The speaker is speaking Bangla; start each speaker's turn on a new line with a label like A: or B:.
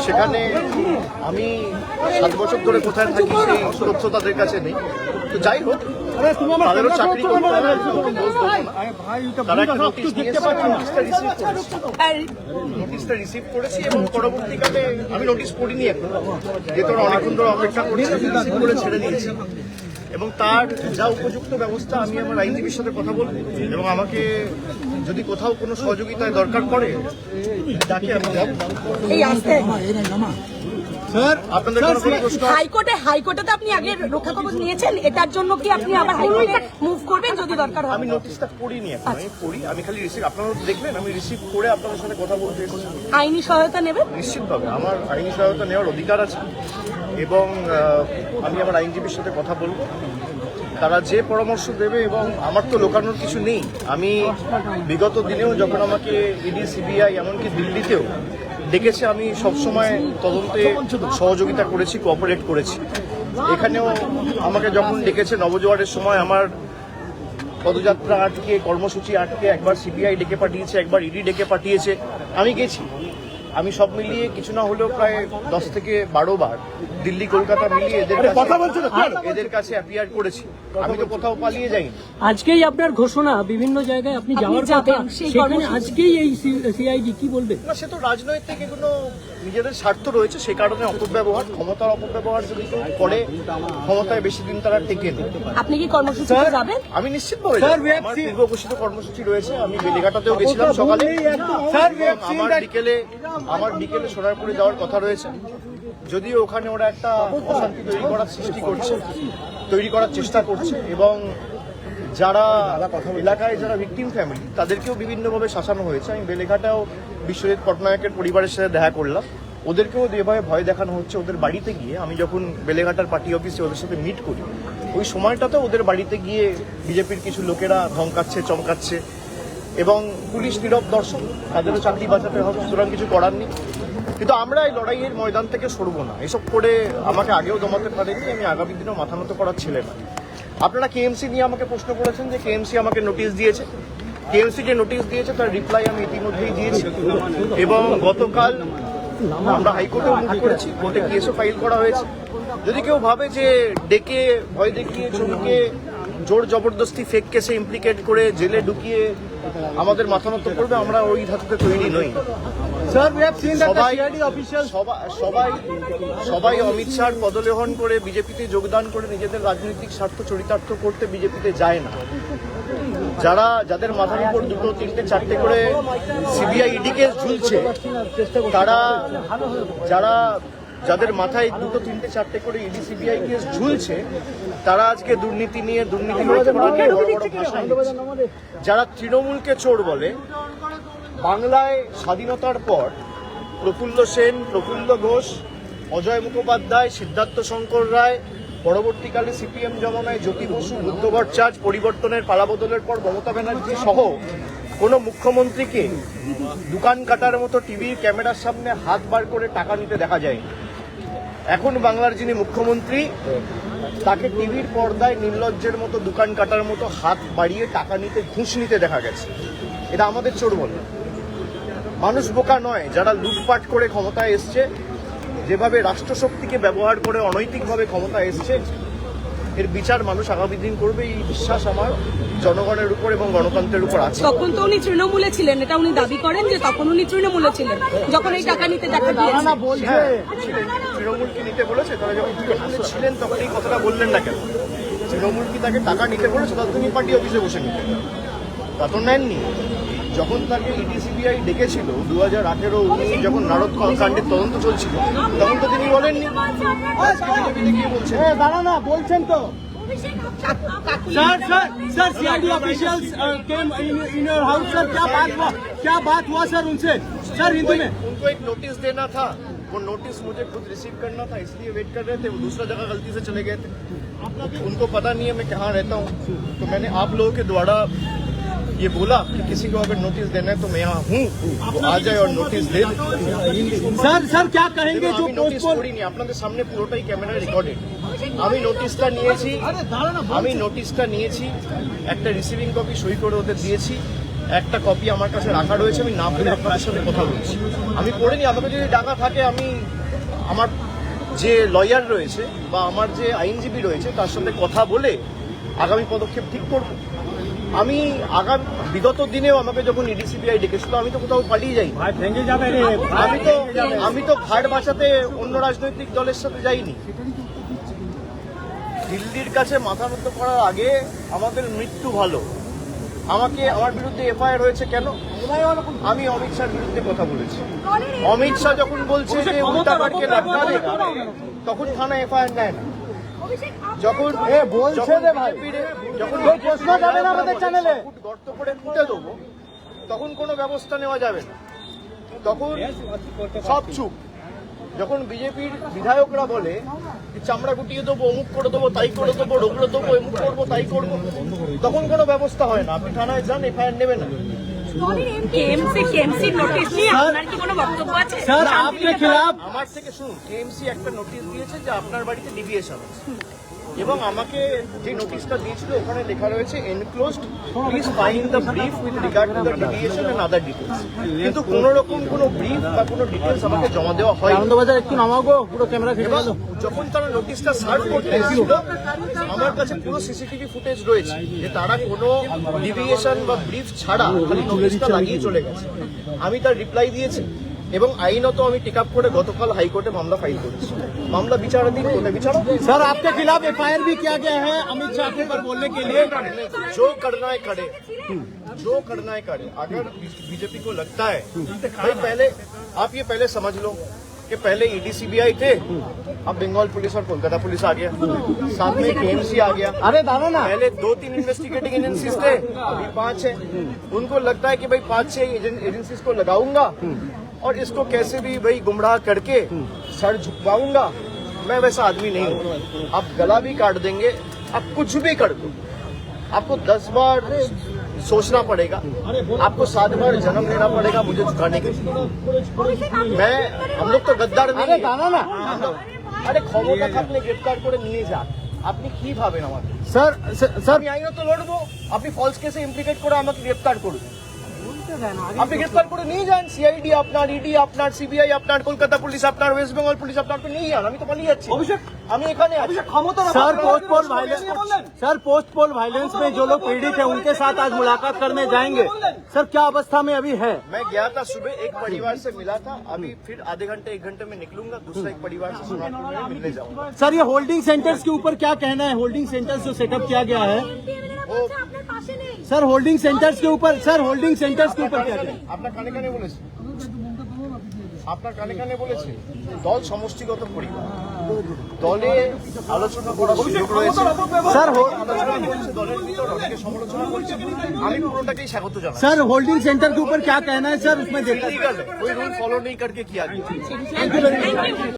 A: সেখানে আমি 7 বছর ধরে কোথায় থাকি সেই তথ্য তাদের কাছে নেই। তো যাই হোক, তাদেরও চাকরি করতে হবে, তারা একটা নোটিশ দিয়েছে, নোটিশটা রিসিভ করেছি এবং পরবর্তীকালে আমি নোটিশ পড়িনি এখন, যেহেতু অনেকক্ষণ ধরে অপেক্ষা করেছি, রিসিভ করে ছেড়ে দিয়েছি এবং তার যা উপযুক্ত ব্যবস্থা আমি আমার আইনজীবীর সাথে কথা বলবো এবং আমাকে যদি কোথাও কোনো সহযোগিতায় দরকার পড়ে তাকে আমি আপনাদের
B: হাইকোর্টে আপনি আগে রক্ষা কবচ নিয়েছেন, এটার জন্য কি আপনি আবার হাইকোর্টে মুভ করবেন যদি দরকার হয়?
A: আমি নোটিশটা পড়িনি এখন, আমি পড়ি, আমি খালি রিসিভ, আপনারা দেখবেন আমি রিসিভ করে আপনাদের সাথে কথা বলতে এসেছি।
B: আইনি সহায়তা নেবেন?
A: নিশ্চিতভাবে আমার আইনি সহায়তা নেওয়ার অধিকার আছে এবং আমি আমার আইনজীবীর সাথে কথা বলবো, তারা যে পরামর্শ দেবে। এবং আমার তো লোকানোর কিছু নেই, আমি বিগত দিনেও যখন আমাকে ইডি, সিবিআই এমনকি দিল্লিতেও ডেকেছে আমি সবসময় তদন্তে সহযোগিতা করেছি, কোঅপারেট করেছি। এখানেও আমাকে যখন ডেকেছে নবজোয়ারের সময় আমার পদযাত্রা আটকে, কর্মসূচি আটকে, একবার সিবিআই ডেকে পাঠিয়েছে, একবার ইডি ডেকে পাঠিয়েছে, আমি গেছি। আমি সব মিলিয়ে কিছু না হলেও প্রায় 10 থেকে 12 বার দিল্লি কলকাতা মিলিয়ে এদের কাছে অ্যাপিয়ার করেছি। আমি তো কোথাও পালিয়ে যাইনি।
C: আজকেই আপনার ঘোষণা বিভিন্ন জায়গায় আপনি যাওয়ার কথা, সেখানে আজকেই এই সিআইডি কি বলবে?
A: না, সে তো রাজনৈতিক এগুলো নিজেদের স্বার্থ রয়েছে, সে কারণে অপব্যবহার, ক্ষমতার অপব্যবহার যদি কেউ করে ক্ষমতায় বেশি দিন তারা টেকে নেই।
B: আপনি কি কর্মসূচিতে যাবেন?
A: আমি নিশ্চিতভাবে আমার পূর্ব ঘোষিত কর্মসূচি রয়েছে। আমি বেলেঘাটাতেও গেছিলাম সকালে, আমার বিকেলে সোনারপুরে যাওয়ার কথা রয়েছে। যদিও ওখানে ওরা একটা অশান্তি তৈরি করার চেষ্টা করছে এবং যারা এলাকায় যারা ভিকটিম ফ্যামিলি তাদেরকেও বিভিন্নভাবে শাসানো হয়েছে। আমি বেলেঘাটাও বিশ্বজিৎ পটনায়কের পরিবারের সাথে দেখা করলাম, ওদেরকেও যেভাবে ভয় দেখানো হচ্ছে। ওদের বাড়িতে গিয়ে আমি যখন বেলেঘাটার পার্টি অফিসে ওদের সাথে মিট করি, ওই সময়টাতে ওদের বাড়িতে গিয়ে বিজেপির কিছু লোকেরা ধমকাচ্ছে, চমকাচ্ছে এবং পুলিশ নীরব দর্শক, তাদেরও চাকরি বাঁচাতে হবে, সুতরাং কিছু করার নেই। কিন্তু আমরা এই লড়াইয়ের ময়দান থেকে সরবো না। এসব করে আমাকে আগেও দমাতে পারেনি, আমি আগামী দিনেও মাথা নত করার ছেলে না। আপনারা কেএমসি নিয়ে আমাকে প্রশ্ন করেছেন যে কেএমসি আমাকে নোটিশ দিয়েছে। কেএমসি যে নোটিশ দিয়েছে তার রিপ্লাই আমি ইতিমধ্যেই দিয়েছি এবং গতকাল আমরা হাইকোর্টে মুভ করেছি, কোর্টে কেসও ফাইল করা হয়েছে। যদি কেউ ভাবে যে ডেকে ভয় দেখিয়ে চমকে জোর জবরদস্তি ফেক কেসে ইমপ্লিকেট করে জেলে ঢুকিয়ে আমাদের মাথা নত করবে, আমরা ওই ধাতুতে তৈরি নই। সবাই অমিত শাহর পদলেহন করে বিজেপিতে যোগদান করে নিজেদের রাজনৈতিক স্বার্থ চরিতার্থ করতে বিজেপিতে যায় না। যাদের মাথার উপর 2, 3, 4টে করে সিবিআই ইডি কেস ঝুলছে, যাদের মাথায় 2, 3, 4টে করে ইডি সিবিআই কেস ঝুলছে, তারা আজকে দুর্নীতি নিয়ে যারা তৃণমূলকে চোর বলে। বাংলায় স্বাধীনতার পর প্রফুল্ল সেন, প্রফুল্ল ঘোষ, অজয় মুখোপাধ্যায়, সিদ্ধার্থ শঙ্কর রায়, পরবর্তীকালে সিপিএম জমানায় জ্যোতি বসু, বুদ্ধ ভট্টাচার্য, পরিবর্তনের পালাবদলের পর মমতা ব্যানার্জি সহ কোনো মুখ্যমন্ত্রীকে দোকান কাটার মতো টিভির ক্যামেরার সামনে হাত বার করে টাকা নিতে দেখা যায়নি। এখন বাংলার যিনি মুখ্যমন্ত্রী, তাকে টিভির পর্দায় নির্লজ্জের মতো দোকান কাটার মতো হাত বাড়িয়ে টাকা নিতে, ঘুষ নিতে দেখা গেছে। এটা আমাদের চোর বলে। মানুষ বোকা নয়, যারা লুটপাট করে ক্ষমতায় এসছে, যেভাবে রাষ্ট্রশক্তিকে ব্যবহার করে অনৈতিকভাবে ক্ষমতায় এসছে, এর বিচার মানুষ আগামী দিন করবে, এই বিশ্বাস আমার জনগণের উপর এবং গণতন্ত্রের উপর আছে।
B: তখন তো উনি তৃণমূলে ছিলেন, এটা উনি দাবি করেন যে তখন উনি তৃণমূলে ছিলেন যখন এই টাকা নিতে দেখা গিয়েছে।
A: তৃণমূল কি নিতে বলেছে? তারা যখন ছিলেন তখন এই কথাটা বললেন না কেন? তৃণমূল কি তাকে টাকা নিতে বলেছে? তখন তিনি পার্টি অফিসে বসে নিতেন, তা তো নেননি। যখন তাকে ইডি সিবিআই ডেকেছিল 2018-19 যখন নারদ কাণ্ডের তদন্ত চলছিল, তখন তো তিনি বলেননি। আজকে বিজেপিতে গিয়ে বলছেন,
C: বলছেন তো sir CID officials came in your house sir, क्या बात हुआ सर उनसे? सर हिंदी में
A: उनको एक नोटिस देना था, वो नोटिस मुझे खुद रिसीव करना था, इसलिए वेट कर रहे थे। वो दूसरा जगह गलती से चले गए थे, उनको पता नहीं है मैं कहाँ रहता हूँ। तो मैंने आप लोगों के द्वारा ये बोला कि किसी को अगर नोटिस देना है तो मैं यहाँ हूँ, वो आ जाए और नोटिस दे दे।
C: सर क्या कहेंगे जो
A: নোটিস করিনি, আপনাদের সামনে পুরোটাই ক্যামেরায় রেকর্ডেড। আমি নোটিশটা নিয়েছি, একটা রিসিভিং কপি সই করে ওদের দিয়েছি একটা কপি আমার কাছে রাখা রয়েছে, আমি না বলে আপনাদের সাথে কথা বলছি। আমি পড়িনি, আমাকে যদি ডাকা থাকে আমি আমার যে লয়ার রয়েছে বা আমার যে আইনজীবী রয়েছে তার সাথে কথা বলে আগামী পদক্ষেপ ঠিক করব। আমি বিগত দিনেও আমাকে যখন ইডিসিবিআই ডেকেছিল আমি তো কোথাও পালিয়ে যাই, আমি তো ঘাট বাঁচাতে অন্য রাজনৈতিক দলের সাথে যাইনি। দিল্লির কাছে মাথা নত করার আগে আমাদের মৃত্যু ভালো। আমার বিরুদ্ধে এফআইআর হয়েছে কেন? আমি অমিত শাহর বিরুদ্ধে কথা বলেছি। অমিত শাহ যখন বলছে যে উল্টাপাটকে লটকা দেগা, তখন থানা এফআইআর নেয় না। যখন গর্ত করে ফুটে দেবো তখন কোনো ব্যবস্থা নেওয়া যাবে না, তখন সব চুপ। যখন বিজেপির বিধায়করা বলে চামড়া গুটিয়ে দেবো, অমুক করে দেবো, তাই করে দেবো, রোগড়ে দেবো, অমুক করবো, তাই করবো, তখন কোনো ব্যবস্থা হয় না। আপনি থানায় যান, এফআইআর নেবেন না। আমার থেকে শুনুন, কেএমসি একটা নোটিশ দিয়েছে যে আপনার বাড়িতে ডিভিয়েশন আছে, এবং আমাকে যে নোটিশটা দিয়েছিল ওখানে লেখা রয়েছে enclosed, please find the brief with regard to the deviation and other details. কিন্তু কোন রকম কোনো ব্রিফ বা কোনো ডিটেলস আমাকে জমা দেওয়া হয়।
C: আনন্দবাজার একটু নামাবো, পুরো ক্যামেরা ঘিরে গেল।
A: যখন তারা নোটিশটা সার্ভ করতে এসেছিল আমার কাছে পুরো সিসিটিভি ফুটেজ রয়েছে যে তারা কোনো ডিভিয়েশন বা ব্রিফ ছাড়া খালি নোটিশটা লাগিয়ে চলে গেছে। আমি তার রিপ্লাই দিয়েছি এবং আইনত আমি টেক আপ করে গতকাল হাইকোর্টে মামলা ফাইল করেছি। মামলা বিচারাধীন, কোর্টে বিচারক।
C: सर आपके खिलाफ एफआईआर भी किया गया है अमित शाह के पर बोलने के लिए।
A: जो करना है करे, जो करना है करे। अगर बीजेपी को लगता है भाई, पहले आप ये पहले समझ लो कि पहले ईडीसीबीआई थे, अब बंगाल पुलिस और कोलकाता पुलिस आ गया, साथ में केएमसी आ गया।
C: अरे दादा ना,
A: पहले 2-3 इन्वेस्टिगेटिंग एजेंसीज थे, अभी 5 है। उनको लगता है कि भाई 5-6 एजेंसीज को लगाऊंगा और इसको कैसे भी भाई गुमराह करके सर झुकवाऊंगा। मैं वैसा आदमी नहीं हूँ। आप गला भी काट देंगे, आप कुछ भी कर दो, आपको 10 बार सोचना पड़ेगा, आपको 7 बार जन्म लेना पड़ेगा मुझे झुकाने के लिए। हम लोग तो गद्दार नहीं है। আরে ক্ষমতা থাকলে গ্রেফতার করে নিয়ে যান, আপনি কি ভাবেন আমাকে?
C: सर सर
A: আমি আইনত লড়বো, আপনি ফলস কেসে ইমপ্লিকেট করে আমাকে গ্রেফতার করুন, আপনি গ্রেফতার করে নিয়ে যান। সিআইডি আপনার, ইডি আপনার, সিবিআই আপনার, কলকাতা পুলিশ আপনার, ওয়েস্ট বেঙ্গল পুলিশ আপনার, তো নিয়ে যান। আমি তো পালিয়ে যাচ্ছি, আমি এখানে
C: सर पोस्ट पोल वायलेंस में जो लोग पीड़ित हैं उनके साथ आज मुलाकात करने जाएंगे। सर क्या अवस्था में अभी है?
A: मैं गया था सुबह, एक परिवार से मिला था, अभी फिर आधे घंटे 1 घंटे में निकलूंगा, दूसरा एक परिवार से मिलने जाऊंगा।
C: सर ये होल्डिंग सेंटर्स के ऊपर क्या कहना है? होल्डिंग सेंटर्स जो सेटअप किया गया है सर, होल्डिंग सेंटर्स के ऊपर, सर होल्डिंग सेंटर्स के ऊपर क्या कहना है?
A: আপনার কানে কানে বলেছে, আপনার কানে কানে বলেছে দল সমষ্টিগত পরিবার, দলে আলোচনা করার সুযোগ রয়েছে।
C: सर
A: আলোচনা করছে, দলের ভিতর অনেকে সমালোচনা করছে, আমি পুরোটাকেই স্বাগত জানাই।
C: सर होल्डिंग सेंटर के ऊपर क्या कहना है सर? उसमें देखा
A: कोई रूल फॉलो नहीं करके किया गया।